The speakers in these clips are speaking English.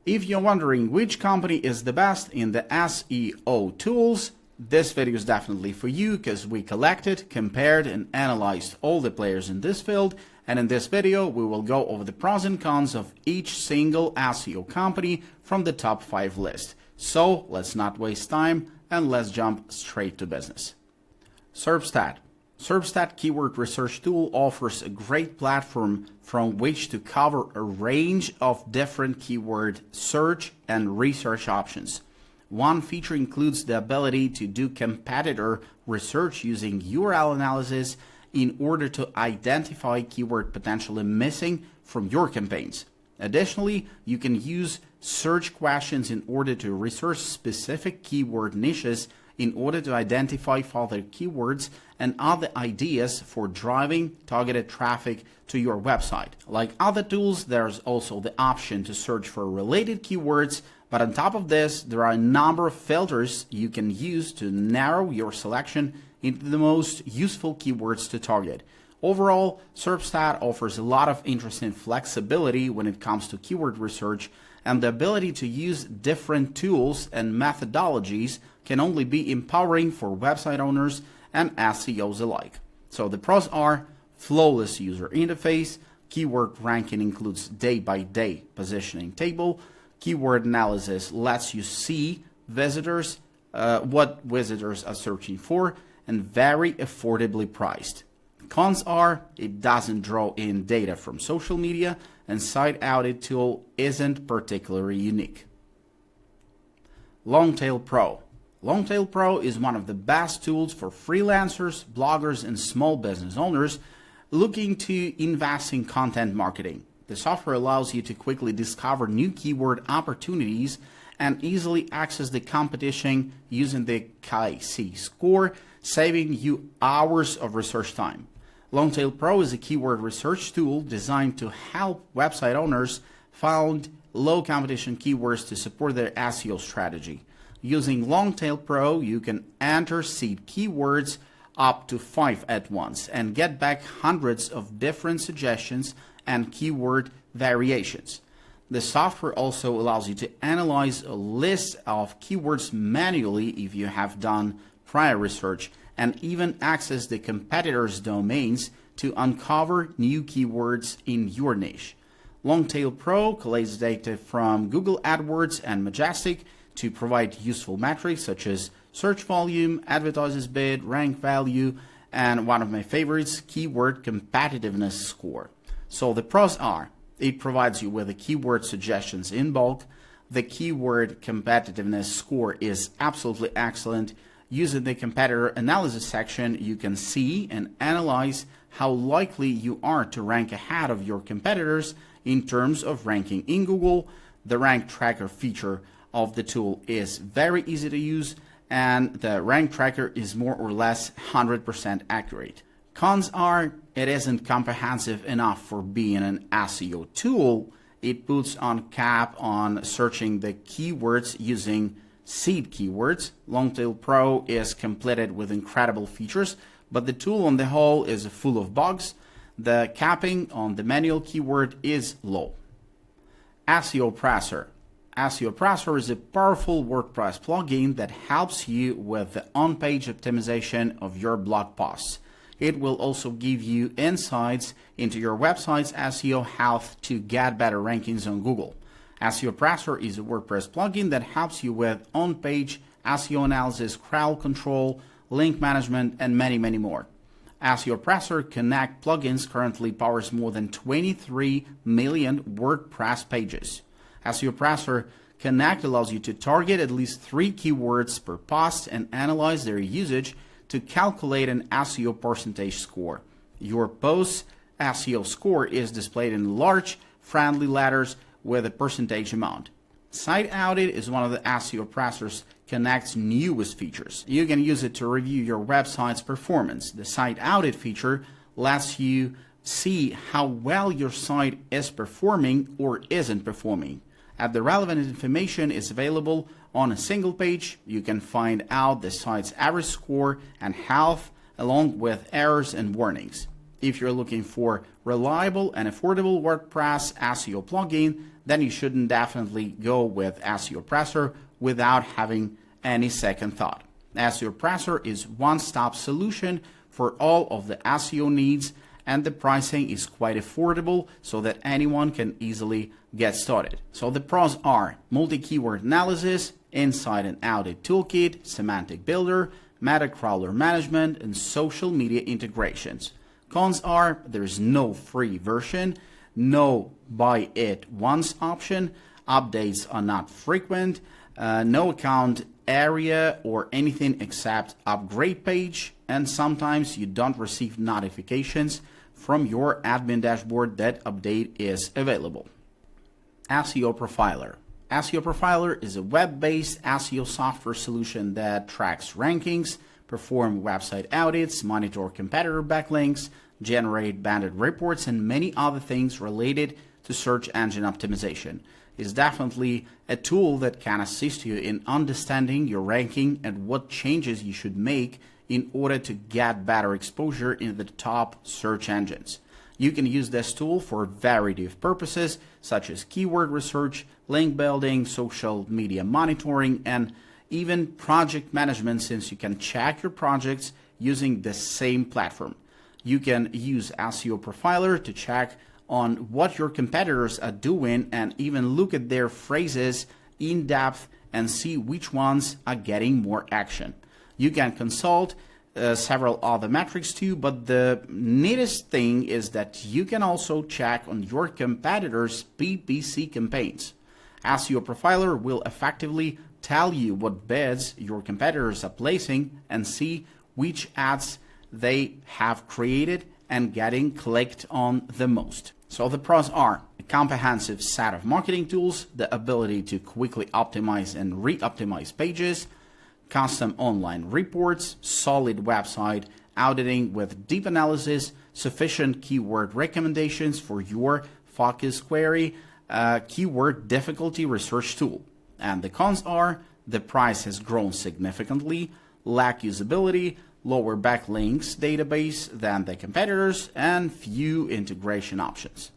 If you're wondering which company is the best in the SEO tools, this video is definitely for you because we collected, compared, and analyzed all the players in this field. And in this video, we will go over the pros and cons of each single SEO company from the top 5 list. So let's not waste time and let's jump straight to business. SERPstat. SERPstat keyword research tool offers a great platform from which to cover a range of different keyword search and research options. One feature includes the ability to do competitor research using URL analysis in order to identify keyword potentially missing from your campaigns. Additionally, you can use search questions in order to research specific keyword niches in order to identify further keywords and other ideas for driving targeted traffic to your website. Like other tools, there's also the option to search for related keywords, but on top of this, there are a number of filters you can use to narrow your selection into the most useful keywords to target. Overall, SERPstat offers a lot of interesting flexibility when it comes to keyword research, and the ability to use different tools and methodologies can only be empowering for website owners and SEOs alike. So the pros are flawless user interface, keyword ranking includes day-by-day positioning table, keyword analysis lets you see visitors, what visitors are searching for, and very affordably priced. Cons are it doesn't draw in data from social media, and site audit tool isn't particularly unique. Longtail Pro. Longtail Pro is one of the best tools for freelancers, bloggers, and small business owners looking to invest in content marketing. The software allows you to quickly discover new keyword opportunities and easily access the competition using the KC score, saving you hours of research time. Longtail Pro is a keyword research tool designed to help website owners find low competition keywords to support their SEO strategy. Using Longtail Pro, you can enter seed keywords up to 5 at once and get back hundreds of different suggestions and keyword variations. The software also allows you to analyze a list of keywords manually if you have done prior research, and even access the competitors' domains to uncover new keywords in your niche. Longtail Pro collates data from Google AdWords and Majestic to provide useful metrics such as search volume, advertisers bid, rank value, and one of my favorites, keyword competitiveness score. So the pros are, it provides you with the keyword suggestions in bulk. The keyword competitiveness score is absolutely excellent. Using the competitor analysis section, you can see and analyze how likely you are to rank ahead of your competitors in terms of ranking in Google. The rank tracker feature of the tool is very easy to use, and the rank tracker is more or less 100% accurate. Cons are, it isn't comprehensive enough for being an SEO tool. It puts on cap on searching the keywords using seed keywords. Longtail Pro is completed with incredible features, but the tool on the whole is full of bugs. The capping on the manual keyword is low. SEOpressor. SEOpressor is a powerful WordPress plugin that helps you with the on-page optimization of your blog posts. It will also give you insights into your website's SEO health to get better rankings on Google. SEOpressor is a WordPress plugin that helps you with on-page SEO analysis, crowd control, link management, and many more. SEOpressor Connect plugins currently powers more than 23 million WordPress pages. SEOpressor Connect allows you to target at least 3 keywords per post and analyze their usage to calculate an SEO percentage score. Your post's SEO score is displayed in large, friendly letters with a percentage amount. Site audit is one of the SEOpressor Connect's newest features. You can use it to review your website's performance. The site audit feature lets you see how well your site is performing or isn't performing. As the relevant information is available on a single page, you can find out the site's average score and health along with errors and warnings. If you're looking for reliable and affordable WordPress SEO plugin, then you shouldn't definitely go with SEOpressor without having any second thought. SEOpressor is one-stop solution for all of the SEO needs, and the pricing is quite affordable so that anyone can easily get started. So the pros are multi-keyword analysis, inside and outed toolkit, semantic builder, meta crawler management, and social media integrations. Cons are there's no free version, no buy it once option, updates are not frequent, no account area or anything except upgrade page, and sometimes you don't receive notifications from your admin dashboard that update is available. SEO Profiler. SEO Profiler is a web-based SEO software solution that tracks rankings, perform website audits, monitor competitor backlinks, generate bandit reports, and many other things related to search engine optimization. It's definitely a tool that can assist you in understanding your ranking and what changes you should make in order to get better exposure in the top search engines. You can use this tool for a variety of purposes, such as keyword research, link building, social media monitoring, and even project management, since you can check your projects using the same platform. You can use SEO Profiler to check on what your competitors are doing and even look at their phrases in depth and see which ones are getting more action. You can consult several other metrics too, but the neatest thing is that you can also check on your competitors' PPC campaigns. SEO Profiler will effectively tell you what bids your competitors are placing and see which ads they have created and getting clicked on the most. So the pros are a comprehensive set of marketing tools, the ability to quickly optimize and re-optimize pages, custom online reports, solid website auditing with deep analysis, sufficient keyword recommendations for your focus query, keyword difficulty research tool. And the cons are the price has grown significantly, lack usability, lower backlinks database than the competitors, and few integration options.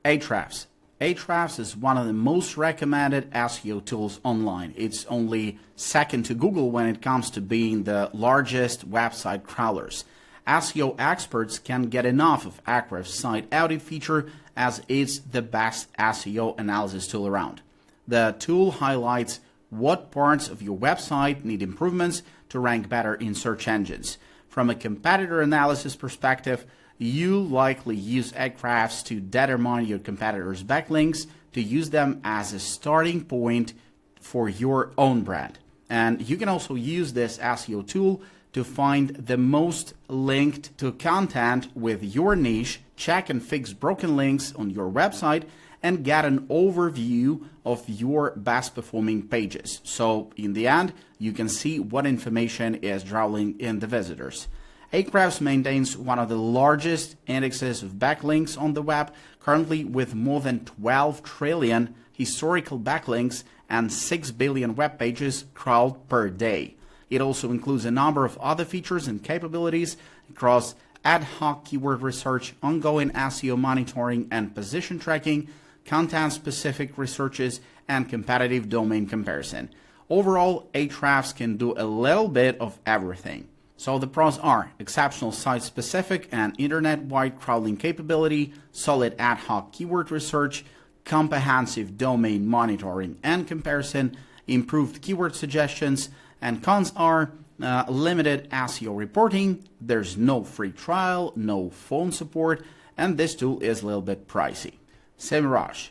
Ahrefs. Ahrefs is one of the most recommended SEO tools online. It's only second to Google when it comes to being the largest website crawlers. SEO experts can get enough of Ahrefs' site audit feature as it's the best SEO analysis tool around. The tool highlights what parts of your website need improvements to rank better in search engines. From a competitor analysis perspective, you likely use Ahrefs to determine your competitors' backlinks to use them as a starting point for your own brand. And you can also use this SEO tool to find the most linked to content with your niche, check and fix broken links on your website, and get an overview of your best performing pages. So in the end, you can see what information is drawing in the visitors. Ahrefs maintains one of the largest indexes of backlinks on the web, currently with more than 12 trillion historical backlinks and 6 billion web pages crawled per day. It also includes a number of other features and capabilities across ad hoc keyword research, ongoing SEO monitoring and position tracking, content-specific researches, and competitive domain comparison. Overall, Ahrefs can do a little bit of everything. So the pros are exceptional site-specific and internet-wide crawling capability, solid ad hoc keyword research, comprehensive domain monitoring and comparison, improved keyword suggestions, and cons are limited SEO reporting, there's no free trial, no phone support, and this tool is a little bit pricey. SEMrush.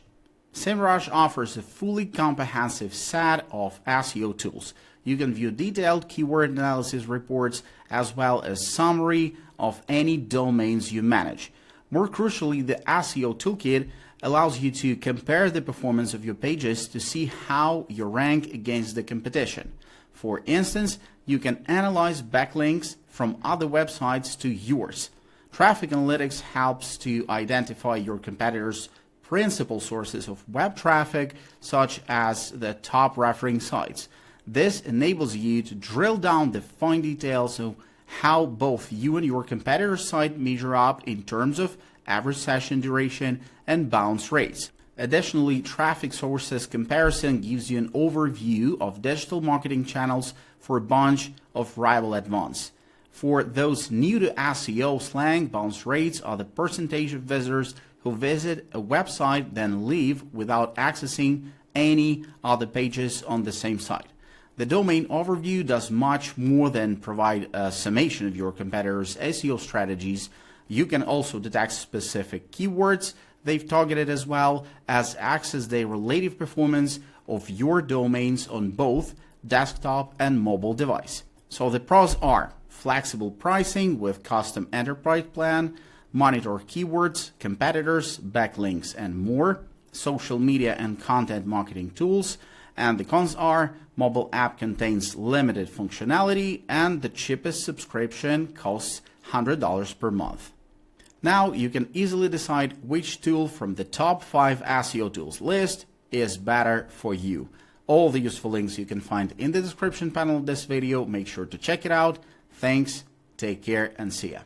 SEMrush offers a fully comprehensive set of SEO tools. You can view detailed keyword analysis reports as well as summary of any domains you manage. More crucially, the SEO toolkit allows you to compare the performance of your pages to see how you rank against the competition. For instance, you can analyze backlinks from other websites to yours. Traffic Analytics helps to identify your competitors' principal sources of web traffic, such as the top referring sites. This enables you to drill down the fine details of how both you and your competitor's site measure up in terms of average session duration and bounce rates. Additionally, traffic sources comparison gives you an overview of digital marketing channels for a bunch of rival advanced. For those new to SEO slang, bounce rates are the percentage of visitors who visit a website then leave without accessing any other pages on the same site. The domain overview does much more than provide a summation of your competitors' SEO strategies. You can also detect specific keywords they've targeted, as well as access the relative performance of your domains on both desktop and mobile device. So the pros are flexible pricing with custom enterprise plan, monitor keywords, competitors, backlinks, and more, social media and content marketing tools. And the cons are mobile app contains limited functionality and the cheapest subscription costs $100 per month. Now you can easily decide which tool from the top 5 SEO tools list is better for you. All the useful links you can find in the description panel of this video. Make sure to check it out. Thanks, take care, and see ya.